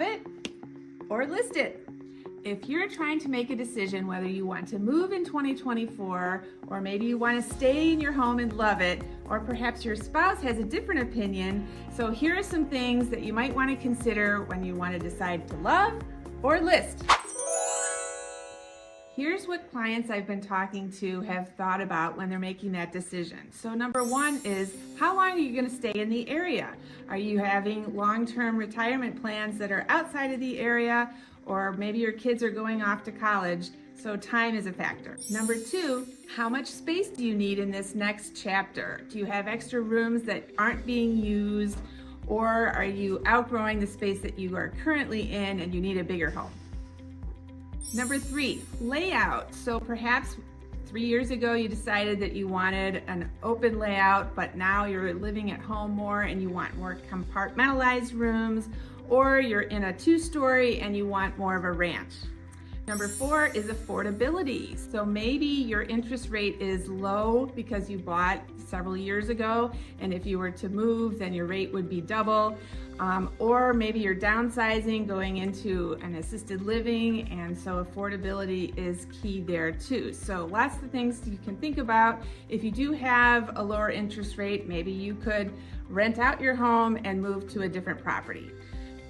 love it or list it. If you're trying to make a decision whether you want to move in 2024, or maybe you want to stay in your home and love it, or perhaps your spouse has a different opinion, so here are some things that you might want to consider when you want to decide to love or list. Here's what clients I've been talking to have thought about when they're making that decision. So number one is, how long are you going to stay in the area? Are you having long-term retirement plans that are outside of the area? Or maybe your kids are going off to college, so time is a factor. Number two, how much space do you need in this next chapter? Do you have extra rooms that aren't being used? Or are you outgrowing the space that you are currently in and you need a bigger home? Number three, layout. So perhaps 3 years ago you decided that you wanted an open layout, but now you're living at home more and you want more compartmentalized rooms, or you're in a 2-story and you want more of a ranch. Number four is affordability. So maybe your interest rate is low because you bought several years ago, and if you were to move, then your rate would be double. Or maybe you're downsizing, going into an assisted living, and so affordability is key there too. So lots of things you can think about. If you do have a lower interest rate, maybe you could rent out your home and move to a different property.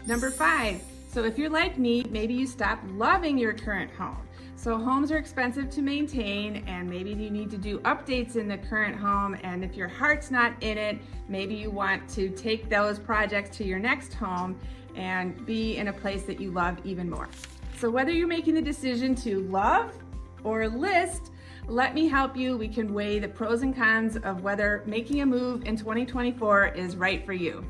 Number five, so if you're like me, maybe you stopped loving your current home. So homes are expensive to maintain, and maybe you need to do updates in the current home, and if your heart's not in it, maybe you want to take those projects to your next home and be in a place that you love even more. So whether you're making the decision to love or list, let me help you. We can weigh the pros and cons of whether making a move in 2024 is right for you.